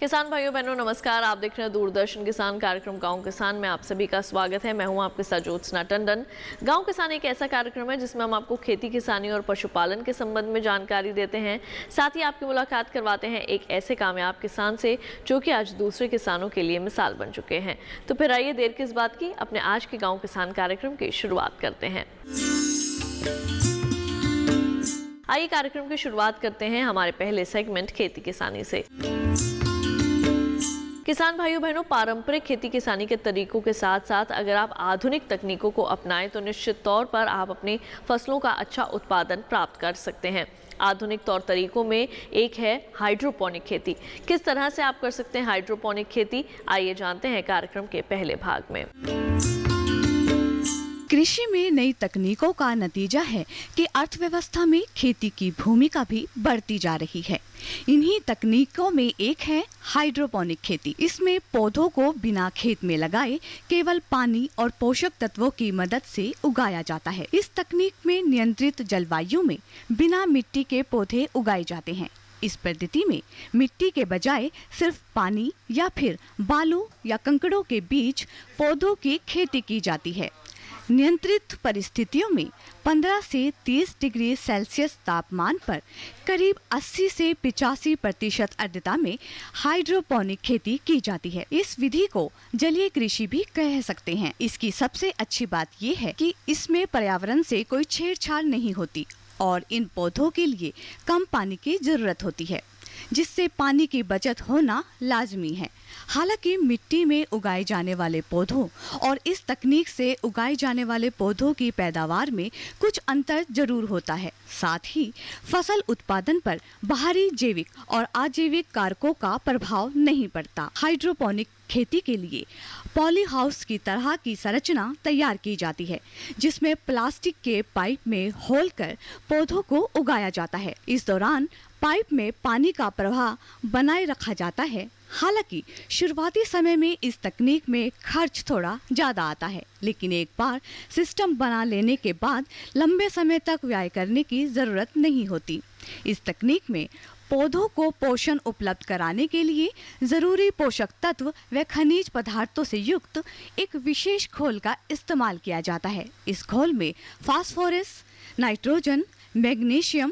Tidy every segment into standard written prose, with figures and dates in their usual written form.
किसान भाइयों बहनों नमस्कार। आप देख रहे हैं दूरदर्शन किसान कार्यक्रम गांव किसान में आप सभी का स्वागत है। मैं हूं आपके साथ ज्योत्सना टंडन। गांव किसान एक ऐसा कार्यक्रम है जिसमें हम आपको खेती किसानी और पशुपालन के संबंध में जानकारी देते हैं, साथ ही आपकी मुलाकात करवाते हैं एक ऐसे कामयाब किसान से जो कि आज दूसरे किसानों के लिए मिसाल बन चुके हैं। तो फिर आइए देर किस बात की, अपने आज के गाँव किसान कार्यक्रम की शुरुआत करते हैं। आइए कार्यक्रम की शुरुआत करते हैं हमारे पहले सेगमेंट खेती किसानी से। किसान भाइयों बहनों, पारंपरिक खेती किसानी के तरीकों के साथ साथ अगर आप आधुनिक तकनीकों को अपनाएं तो निश्चित तौर पर आप अपनी फसलों का अच्छा उत्पादन प्राप्त कर सकते हैं। आधुनिक तौर तरीकों में एक है हाइड्रोपोनिक खेती। किस तरह से आप कर सकते हैं हाइड्रोपोनिक खेती, आइए जानते हैं कार्यक्रम के पहले भाग में। कृषि में नई तकनीकों का नतीजा है कि अर्थव्यवस्था में खेती की भूमिका भी बढ़ती जा रही है। इन्हीं तकनीकों में एक है हाइड्रोपोनिक खेती। इसमें पौधों को बिना खेत में लगाए केवल पानी और पोषक तत्वों की मदद से उगाया जाता है। इस तकनीक में नियंत्रित जलवायु में बिना मिट्टी के पौधे उगाए जाते हैं। इस पद्धति में मिट्टी के बजाय सिर्फ पानी या फिर बालू या कंकड़ों के बीच पौधों की खेती की जाती है। नियंत्रित परिस्थितियों में 15 से 30 डिग्री सेल्सियस तापमान पर करीब 80 से 85% आर्द्रता में हाइड्रोपोनिक खेती की जाती है। इस विधि को जलीय कृषि भी कह सकते हैं। इसकी सबसे अच्छी बात यह है कि इसमें पर्यावरण से कोई छेड़छाड़ नहीं होती और इन पौधों के लिए कम पानी की जरूरत होती है, जिससे पानी की बचत होना लाजमी है। हालांकि मिट्टी में उगाए जाने वाले पौधों और इस तकनीक से उगाए जाने वाले पौधों की पैदावार में कुछ अंतर जरूर होता है। साथ ही फसल उत्पादन पर बाहरी जैविक और अजैविक कारकों का प्रभाव नहीं पड़ता। हाइड्रोपोनिक खेती के लिए पॉली हाउस की तरह की संरचना तैयार की जाती है, जिसमें प्लास्टिक के पाइप में होल कर पौधों को उगाया जाता है। इस दौरान पाइप में पानी का प्रवाह बनाए रखा जाता है। हालांकि शुरुआती समय में इस तकनीक में खर्च थोड़ा ज़्यादा आता है, लेकिन एक बार सिस्टम बना लेने के बाद लंबे समय तक व्यय करने की ज़रूरत नहीं होती। इस तकनीक में पौधों को पोषण उपलब्ध कराने के लिए ज़रूरी पोषक तत्व व खनिज पदार्थों से युक्त एक विशेष घोल का इस्तेमाल किया जाता है। इस घोल में phosphorus, nitrogen, magnesium,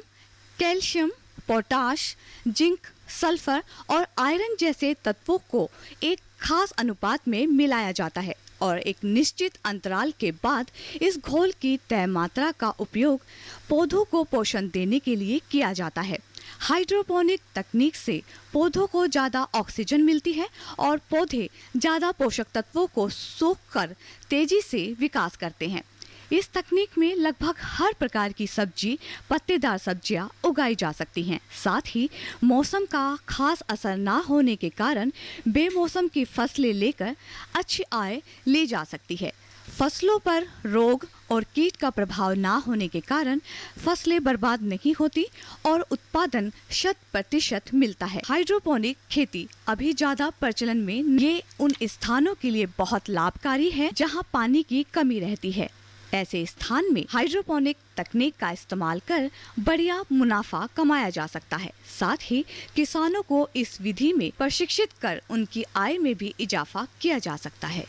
calcium, potash, zinc, sulphur और आयरन जैसे तत्वों को एक खास अनुपात में मिलाया जाता है और एक निश्चित अंतराल के बाद इस घोल की तय मात्रा का उपयोग पौधों को पोषण देने के लिए किया जाता है। हाइड्रोपोनिक तकनीक से पौधों को ज़्यादा ऑक्सीजन मिलती है और पौधे ज़्यादा पोषक तत्वों को सोखकर तेजी से विकास करते हैं। इस तकनीक में लगभग हर प्रकार की सब्जी, पत्तेदार सब्जियां उगाई जा सकती हैं। साथ ही मौसम का खास असर ना होने के कारण बेमौसम की फसलें लेकर अच्छी आय ली जा सकती है। फसलों पर रोग और कीट का प्रभाव ना होने के कारण फसलें बर्बाद नहीं होती और उत्पादन 100% मिलता है। हाइड्रोपोनिक खेती अभी ज्यादा प्रचलन में, ये उन स्थानों के लिए बहुत लाभकारी है जहां पानी की कमी रहती है। ऐसे स्थान में हाइड्रोपोनिक तकनीक का इस्तेमाल कर बढ़िया मुनाफा कमाया जा सकता है। साथ ही किसानों को इस विधि में प्रशिक्षित कर उनकी आय में भी इजाफा किया जा सकता है।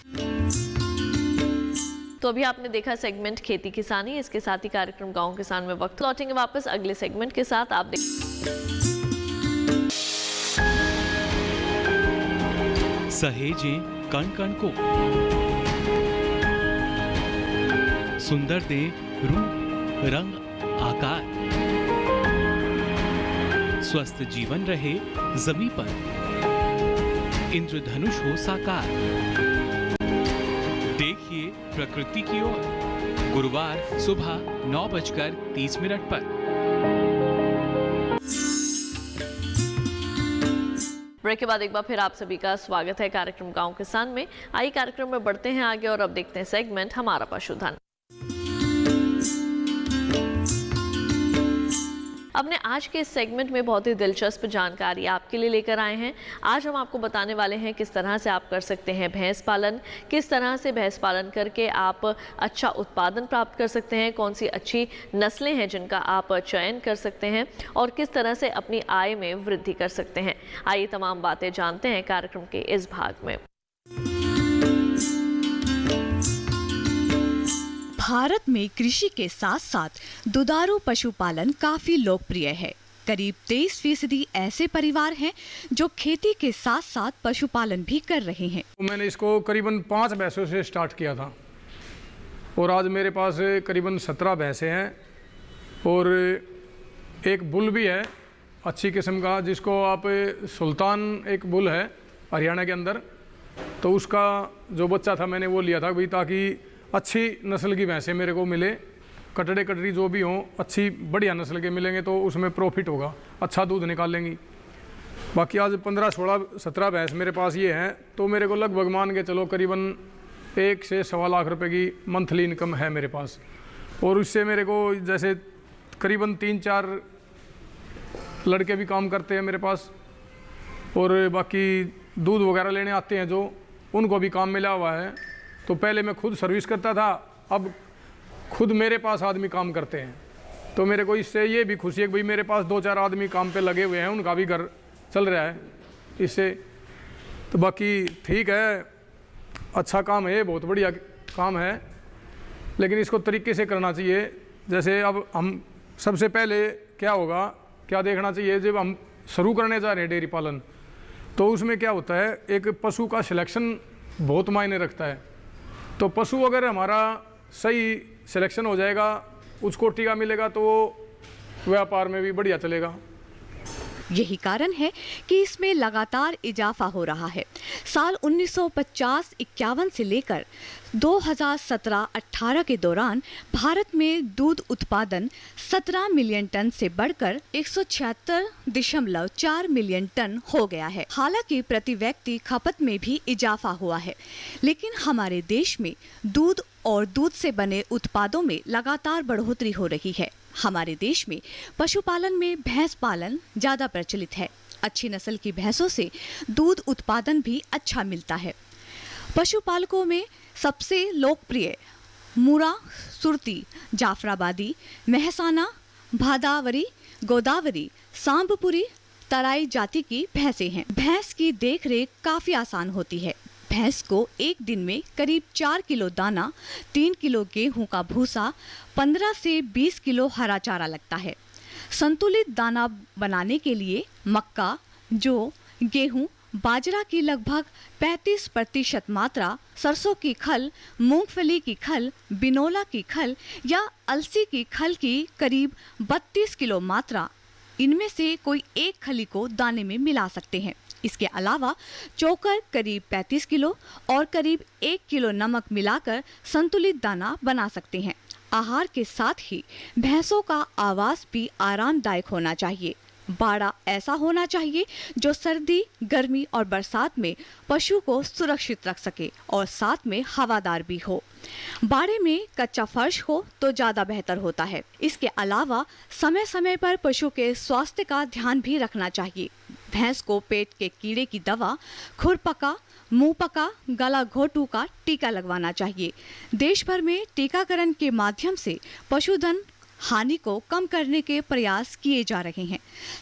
तो अभी आपने देखा सेगमेंट खेती किसानी। इसके साथ ही कार्यक्रम गांव किसान में वक्त लौटेंगे वापस अगले सेगमेंट के साथ। आप सहेजे कण कण को, सुंदर दे रूप रंग आकार, स्वस्थ जीवन रहे जमी पर, इंद्रधनुष हो साकार। देखिए प्रकृति की ओर गुरुवार सुबह 9:30 पर। ब्रेक के बाद एक बार फिर आप सभी का स्वागत है कार्यक्रम गांव किसान में। आइए कार्यक्रम में बढ़ते हैं आगे और अब देखते हैं सेगमेंट हमारा पशुधन। अपने आज के इस सेगमेंट में बहुत ही दिलचस्प जानकारी आपके लिए लेकर आए हैं। आज हम आपको बताने वाले हैं किस तरह से आप कर सकते हैं भैंस पालन, किस तरह से भैंस पालन करके आप अच्छा उत्पादन प्राप्त कर सकते हैं, कौन सी अच्छी नस्लें हैं जिनका आप चयन कर सकते हैं और किस तरह से अपनी आय में वृद्धि कर सकते हैं। आइए तमाम बातें जानते हैं कार्यक्रम के इस भाग में। भारत में कृषि के साथ साथ दुधारू पशुपालन काफी लोकप्रिय है। करीब 23% ऐसे परिवार हैं जो खेती के साथ साथ पशुपालन भी कर रहे हैं। मैंने इसको करीबन 5 भैंसों से स्टार्ट किया था और आज मेरे पास करीबन 17 भैंसें हैं और एक बुल भी है अच्छी किस्म का, जिसको आप सुल्तान एक बुल है हरियाणा के अंदर, तो उसका जो बच्चा था मैंने वो लिया था भाई, ताकि अच्छी नस्ल की भैंसें मेरे को मिले, कटड़े कटरी जो भी हों अच्छी बढ़िया नस्ल के मिलेंगे तो उसमें प्रॉफिट होगा, अच्छा दूध निकालेंगी। बाकी आज 15, 16, 17 भैंस मेरे पास ये हैं, तो मेरे को लगभग मान के चलो करीबन 1 से 1.25 लाख रुपए की मंथली इनकम है मेरे पास। और उससे मेरे को जैसे करीबन 3-4 लड़के भी काम करते हैं मेरे पास, और बाकी दूध वगैरह लेने आते हैं जो, उनको भी काम मिला हुआ है। तो पहले मैं खुद सर्विस करता था, अब खुद मेरे पास आदमी काम करते हैं, तो मेरे को इससे ये भी खुशी है कि भाई मेरे पास 2-4 आदमी काम पे लगे हुए हैं, उनका भी घर चल रहा है इससे। तो बाकी ठीक है, अच्छा काम है, बहुत बढ़िया काम है, लेकिन इसको तरीके से करना चाहिए। जैसे अब हम सबसे पहले क्या होगा, क्या देखना चाहिए, जब हम शुरू करने जा रहे हैं डेयरी पालन, तो उसमें क्या होता है, एक पशु का सिलेक्शन बहुत मायने रखता है। तो पशु अगर हमारा सही सिलेक्शन हो जाएगा, उसको टीका मिलेगा, तो वो व्यापार में भी बढ़िया चलेगा। यही कारण है कि इसमें लगातार इजाफा हो रहा है। साल 1950-51 से लेकर 2017-18 के दौरान भारत में दूध उत्पादन 17 मिलियन टन से बढ़कर 176.4 मिलियन टन हो गया है। हालांकि प्रति व्यक्ति खपत में भी इजाफा हुआ है, लेकिन हमारे देश में दूध और दूध से बने उत्पादों में लगातार बढ़ोतरी हो रही है। हमारे देश में पशुपालन में भैंस पालन ज्यादा प्रचलित है। अच्छी नस्ल की भैंसों से दूध उत्पादन भी अच्छा मिलता है। पशुपालकों में सबसे लोकप्रिय मुरा, सुरती, जाफराबादी, महसाना, भादावरी, गोदावरी, सांबपुरी, तराई जाति की भैंसें हैं। भैंस की देखरेख काफी आसान होती है। भैंस को एक दिन में करीब 4 किलो दाना, 3 किलो गेहूं का भूसा, 15 से 20 किलो हरा चारा लगता है। संतुलित दाना बनाने के लिए मक्का, जौ, गेहूं, बाजरा की लगभग 35% मात्रा, सरसों की खल, मूंगफली की खल, बिनोला की खल या अलसी की खल की करीब 32 किलो मात्रा, इनमें से कोई एक खली को दाने में मिला सकते हैं। इसके अलावा चोकर करीब 35 किलो और करीब 1 किलो नमक मिलाकर संतुलित दाना बना सकते हैं। आहार के साथ ही भैंसों का आवास भी आरामदायक होना चाहिए। बाड़ा ऐसा होना चाहिए जो सर्दी, गर्मी और बरसात में पशु को सुरक्षित रख सके और साथ में हवादार भी हो। बाड़े में कच्चा फर्श हो तो ज़्यादा बेहतर होता है। इसके अलावा समय समय पर पशु के स्वास्थ्य का ध्यान भी रखना चाहिए। भैंस को पेट के कीड़े की दवा, खुरपका, मुंह पका, गला घोटू का टीका लगवाना चाहिए। देश भर में टीकाकरण के माध्यम से पशुधन हानि को कम करने के प्रयास किए जा रहे हैं।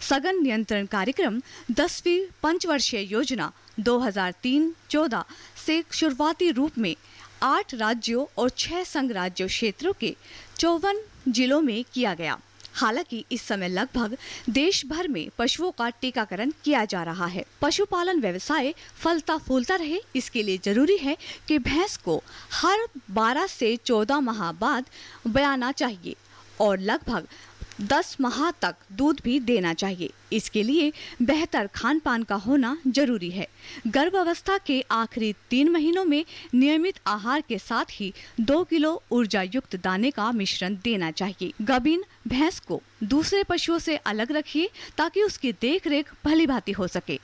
सघन नियंत्रण कार्यक्रम 10वीं पंचवर्षीय योजना 2003-14 से शुरुआती रूप में 8 राज्यों और 6 संघ राज्य क्षेत्रों के 54 जिलों में किया गया। हालांकि इस समय लगभग देश भर में पशुओं का टीकाकरण किया जा रहा है। पशुपालन व्यवसाय फलता फूलता रहे, इसके लिए जरूरी है कि भैंस को हर 12 से 14 माह बाद ब्याना चाहिए और लगभग 10 माह तक दूध भी देना चाहिए। इसके लिए बेहतर खान पान का होना जरूरी है। गर्भावस्था के आखिरी 3 महीनों में नियमित आहार के साथ ही 2 किलो ऊर्जा युक्त दाने का मिश्रण देना चाहिए। गाभिन भैंस को दूसरे पशुओं से अलग रखिए ताकि उसकी देखरेख भली भांति हो सके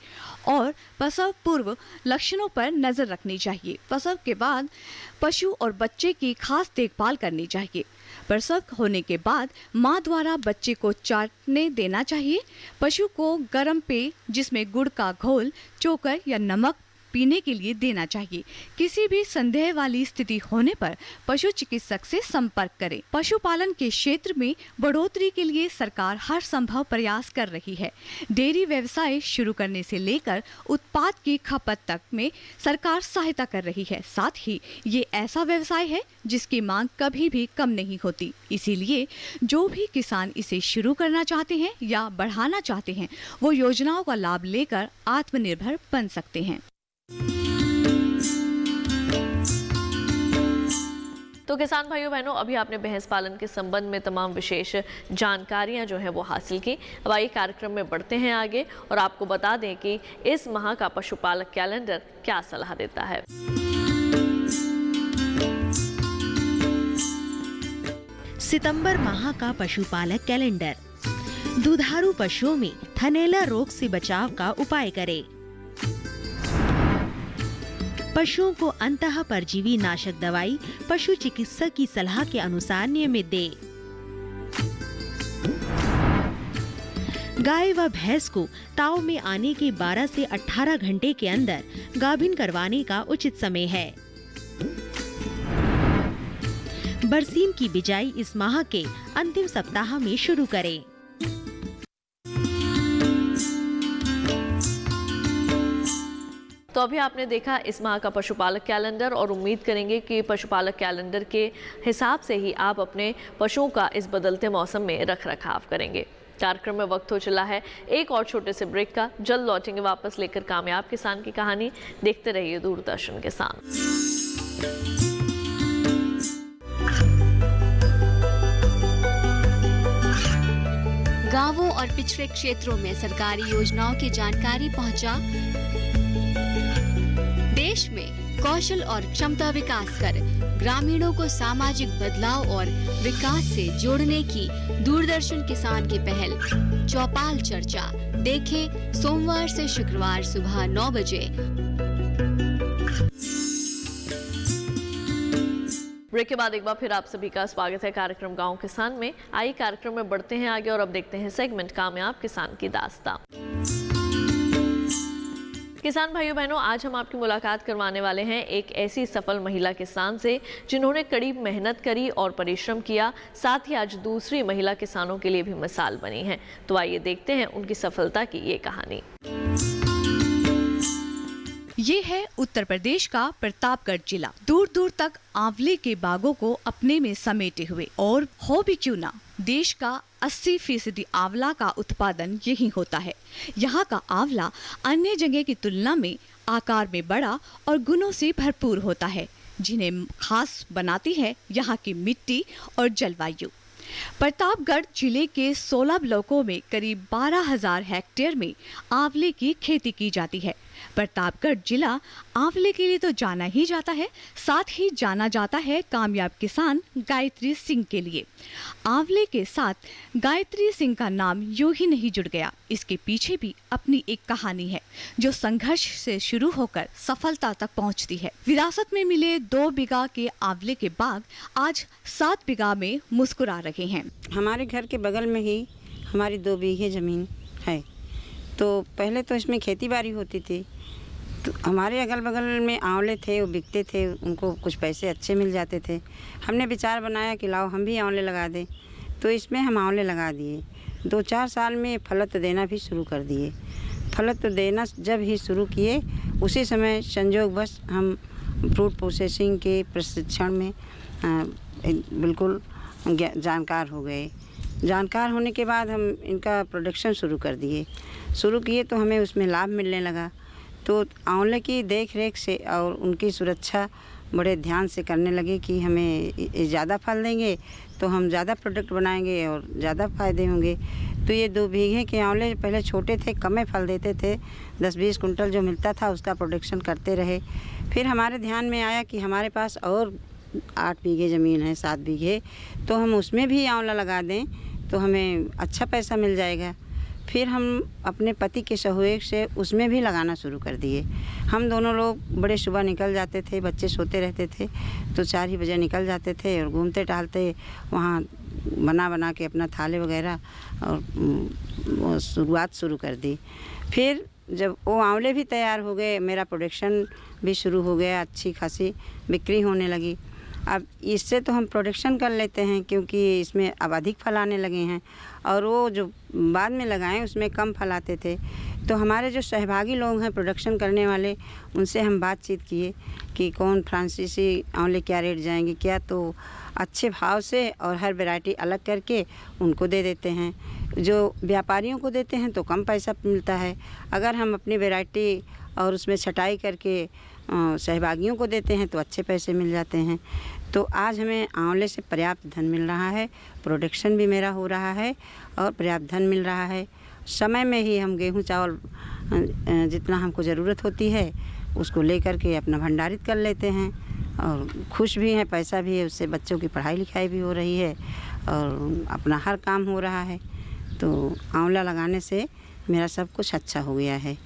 और प्रसव पूर्व लक्षणों पर नजर रखनी चाहिए। प्रसव के बाद पशु और बच्चे की खास देखभाल करनी चाहिए। प्रसव होने के बाद मां द्वारा बच्चे को चाटने देना चाहिए। पशु को गर्म पेय जिसमें गुड़ का घोल, चोकर या नमक पीने के लिए देना चाहिए। किसी भी संदेह वाली स्थिति होने पर पशु चिकित्सक से संपर्क करें। पशुपालन के क्षेत्र में बढ़ोतरी के लिए सरकार हर संभव प्रयास कर रही है। डेयरी व्यवसाय शुरू करने से लेकर उत्पाद की खपत तक में सरकार सहायता कर रही है। साथ ही ये ऐसा व्यवसाय है जिसकी मांग कभी भी कम नहीं होती। इसीलिए जो भी किसान इसे शुरू करना चाहते हैं या बढ़ाना चाहते हैं, वो योजनाओं का लाभ लेकर आत्मनिर्भर बन सकते हैं। तो किसान भाइयों बहनों, अभी आपने भैंस पालन के संबंध में तमाम विशेष जानकारियां जो है वो हासिल की। अब आइए कार्यक्रम में बढ़ते हैं आगे और आपको बता दें कि इस माह का पशुपालक कैलेंडर क्या सलाह देता है। सितंबर माह का पशुपालक कैलेंडर। दुधारू पशुओं में थनैला रोग से बचाव का उपाय करें। पशुओं को अंतः परजीवी नाशक दवाई पशु चिकित्सक की सलाह के अनुसार नियमित दें। गाय व भैंस को ताव में आने के 12 से 18 घंटे के अंदर गाभिन करवाने का उचित समय है। बरसीम की बिजाई इस माह के अंतिम सप्ताह में शुरू करें। तो अभी आपने देखा इस माह का पशुपालक कैलेंडर और उम्मीद करेंगे कि पशुपालक कैलेंडर के हिसाब से ही आप अपने पशुओं का इस बदलते मौसम में रख रखाव करेंगे। कार्यक्रम में वक्त हो चला है एक और छोटे से ब्रेक का। जल्द लौटेंगे वापस लेकर कामयाब किसान की कहानी। देखते रहिए दूरदर्शन किसान। गांवों और पिछड़े क्षेत्रों में सरकारी योजनाओं की जानकारी पहुंचा। देश में कौशल और क्षमता विकास कर ग्रामीणों को सामाजिक बदलाव और विकास से जोड़ने की दूरदर्शन किसान की पहल चौपाल चर्चा देखें सोमवार से शुक्रवार सुबह 9 बजे। ब्रेक के बाद एक बार फिर आप सभी का स्वागत है कार्यक्रम गांव किसान में। आइए कार्यक्रम में बढ़ते हैं आगे और अब देखते हैं सेगमेंट कामयाब किसान की दास्तां। किसान भाइयों बहनों, आज हम आपकी मुलाकात करवाने वाले हैं एक ऐसी सफल महिला किसान से जिन्होंने कड़ी मेहनत करी और परिश्रम किया, साथ ही आज दूसरी महिला किसानों के लिए भी मिसाल बनी है। तो आइए देखते हैं उनकी सफलता की ये कहानी। ये है उत्तर प्रदेश का प्रतापगढ़ जिला। दूर दूर तक आंवले के बागों को अपने में समेटे हुए, और हो भी क्यों ना, देश का 80% आंवला का उत्पादन यही होता है। यहाँ का आंवला अन्य जगह की तुलना में आकार में बड़ा और गुणों से भरपूर होता है, जिन्हें खास बनाती है यहाँ की मिट्टी और जलवायु। प्रतापगढ़ जिले के 16 ब्लॉकों में करीब 12,000 हेक्टेयर में आंवले की खेती की जाती है। प्रतापगढ़ जिला आंवले के लिए तो जाना ही जाता है, साथ ही जाना जाता है कामयाब किसान गायत्री सिंह के लिए। आंवले के साथ गायत्री सिंह का नाम यूं ही नहीं जुड़ गया। इसके पीछे भी अपनी एक कहानी है जो संघर्ष से शुरू होकर सफलता तक पहुंचती है। विरासत में मिले 2 बीघा के आंवले के बाग आज 7 बीघा में मुस्कुरा रहे हैं। हमारे घर के बगल में ही हमारी 2 बीघे ज़मीन है। तो पहले तो इसमें खेती बाड़ी होती थी, तो हमारे अगल बगल में आंवले थे, वो बिकते थे, उनको कुछ पैसे अच्छे मिल जाते थे। हमने विचार बनाया कि लाओ हम भी आंवले लगा दें, तो इसमें हम आंवले लगा दिए। 2-4 साल में फलत देना भी शुरू कर दिए। फलत देना जब ही शुरू किए, उसी समय संयोगवश हम फ्रूट प्रोसेसिंग के प्रशिक्षण में बिल्कुल जानकार हो गए। जानकार होने के बाद हम इनका प्रोडक्शन शुरू किए तो हमें उसमें लाभ मिलने लगा। तो आंवले की देख रेख से और उनकी सुरक्षा बड़े ध्यान से करने लगे कि हमें ज़्यादा फल देंगे तो हम ज़्यादा प्रोडक्ट बनाएंगे और ज़्यादा फ़ायदे होंगे। तो ये 2 बीघे के आंवले पहले छोटे थे, कम फल देते थे, 10-20 कुंटल जो मिलता था उसका प्रोडक्शन करते रहे। फिर हमारे ध्यान में आया कि हमारे पास और 8 बीघे ज़मीन है, 7 बीघे, तो हम उसमें भी आंवला लगा दें तो हमें अच्छा पैसा मिल जाएगा। फिर हम अपने पति के सहयोग से उसमें भी लगाना शुरू कर दिए। हम दोनों लोग बड़े सुबह निकल जाते थे, बच्चे सोते रहते थे तो 4 ही बजे निकल जाते थे और घूमते टहलते वहाँ बना के अपना थाले वगैरह और शुरुआत शुरू कर दी। फिर जब वो आंवले भी तैयार हो गए, मेरा प्रोडक्शन भी शुरू हो गया, अच्छी खासी बिक्री होने लगी। अब इससे तो हम प्रोडक्शन कर लेते हैं क्योंकि इसमें अब अधिक फल आने लगे हैं, और वो जो बाद में लगाएं उसमें कम फल आते थे। तो हमारे जो सहभागी लोग हैं प्रोडक्शन करने वाले, उनसे हम बातचीत किए कि कौन फ्रांसीसी आंवले क्या रेट जाएंगे क्या, तो अच्छे भाव से और हर वैरायटी अलग करके उनको दे देते हैं। जो व्यापारियों को देते हैं तो कम पैसा मिलता है, अगर हम अपनी वैरायटी और उसमें छटाई करके सहभागियों को देते हैं तो अच्छे पैसे मिल जाते हैं। तो आज हमें आंवले से पर्याप्त धन मिल रहा है, प्रोडक्शन भी मेरा हो रहा है और पर्याप्त धन मिल रहा है। समय में ही हम गेहूँ चावल जितना हमको ज़रूरत होती है उसको लेकर के अपना भंडारित कर लेते हैं और खुश भी हैं, पैसा भी है, उससे बच्चों की पढ़ाई लिखाई भी हो रही है और अपना हर काम हो रहा है। तो आंवला लगाने से मेरा सब कुछ अच्छा हो गया है।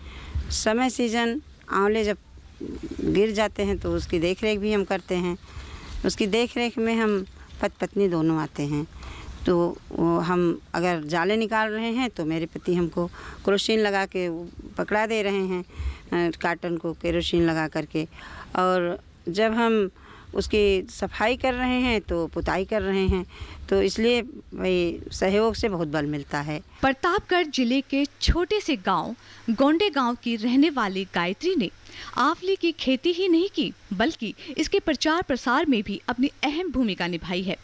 समय सीजन आंवले जब गिर जाते हैं तो उसकी देख रेख भी हम करते हैं। उसकी देख रेख में हम पति पत्नी दोनों आते हैं। तो हम अगर जाले निकाल रहे हैं तो मेरे पति हमको केरोसिन लगा के पकड़ा दे रहे हैं, काटन को केरोसिन लगा करके, और जब हम उसकी सफाई कर रहे हैं तो पुताई कर रहे हैं। तो इसलिए भाई सहयोग से बहुत बल मिलता है। प्रतापगढ़ जिले के छोटे से गांव गोंडे गांव की रहने वाली गायत्री ने आंवले की खेती ही नहीं की बल्कि इसके प्रचार प्रसार में भी अपनी अहम भूमिका निभाई है।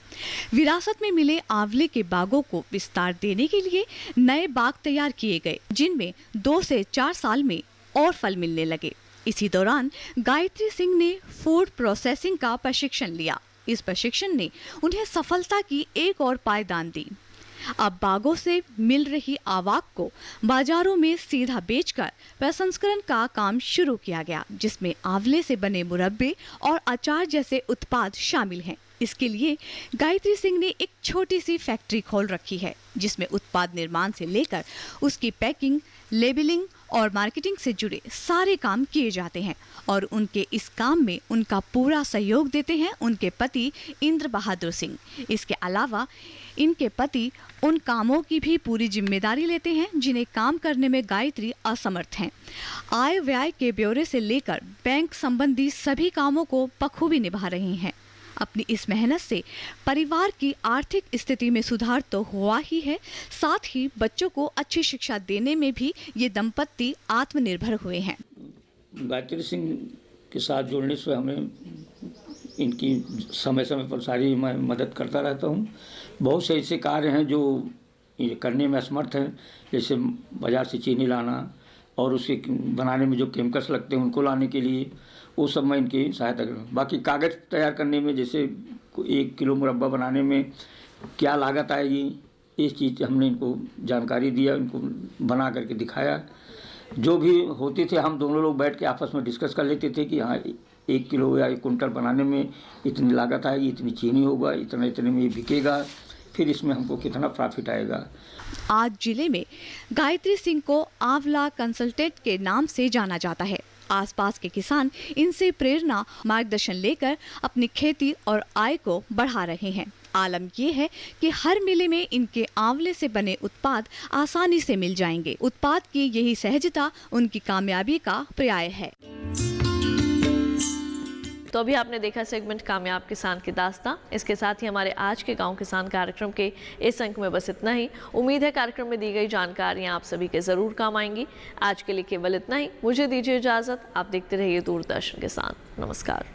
विरासत में मिले आंवले के बागों को विस्तार देने के लिए नए बाग तैयार किए गए, जिनमें 2 से 4 साल में और फल मिलने लगे। इसी दौरान गायत्री सिंह ने फूड प्रोसेसिंग का प्रशिक्षण लिया। इस प्रशिक्षण ने उन्हें सफलता की एक और पायदान दी। अब बागों से मिल रही आवाक को बाजारों में सीधा बेचकर प्रसंस्करण का काम शुरू किया गया, जिसमें आंवले से बने मुरब्बे और अचार जैसे उत्पाद शामिल हैं। इसके लिए गायत्री सिंह ने एक छोटी सी फैक्ट्री खोल रखी है, जिसमें उत्पाद निर्माण से लेकर उसकी पैकिंग, लेबलिंग और मार्केटिंग से जुड़े सारे काम किए जाते हैं, और उनके इस काम में उनका पूरा सहयोग देते हैं उनके पति इंद्र बहादुर सिंह। इसके अलावा इनके पति उन कामों की भी पूरी जिम्मेदारी लेते हैं जिन्हें काम करने में गायत्री असमर्थ हैं। आय व्यय के ब्यौरे से लेकर बैंक संबंधी सभी कामों को बखूबी निभा रही हैं। अपनी इस मेहनत से परिवार की आर्थिक स्थिति में सुधार तो हुआ ही है, साथ ही बच्चों को अच्छी शिक्षा देने में भी ये दंपत्ति आत्मनिर्भर हुए हैं। गायत्री सिंह के साथ जुड़ने से हमें इनकी समय समय पर सारी मैं मदद करता रहता हूँ। बहुत से ऐसे कार्य हैं जो ये करने में असमर्थ हैं, जैसे बाज़ार से चीनी लाना और उसे बनाने में जो केमिकल्स लगते हैं उनको लाने के लिए, वो सब मैं इनकी सहायता करूँ। बाकी कागज़ तैयार करने में, जैसे 1 किलो मुरब्बा बनाने में क्या लागत आएगी, इस चीज़ हमने इनको जानकारी दिया, इनको बना करके दिखाया। जो भी होती थे हम दोनों लोग बैठ के आपस में डिस्कस कर लेते थे कि हाँ 1 किलो या 1 कुंटल बनाने में इतनी लागत आएगी, इतनी चीनी होगा, इतने में ये बिकेगा, फिर इसमें हमको कितना प्रॉफिट आएगा। आज जिले में गायत्री सिंह को आंवला कंसल्टेंट के नाम से जाना जाता है। आसपास के किसान इनसे प्रेरणा, मार्गदर्शन लेकर अपनी खेती और आय को बढ़ा रहे हैं। आलम ये है कि हर मेले में इनके आंवले से बने उत्पाद आसानी से मिल जाएंगे। उत्पाद की यही सहजता उनकी कामयाबी का पर्याय है। तो अभी आपने देखा सेगमेंट कामयाब किसान की दास्तां। इसके साथ ही हमारे आज के गांव किसान कार्यक्रम के इस अंक में बस इतना ही। उम्मीद है कार्यक्रम में दी गई जानकारियां आप सभी के जरूर काम आएंगी। आज के लिए केवल इतना ही। मुझे दीजिए इजाजत। आप देखते रहिए दूरदर्शन किसान। नमस्कार।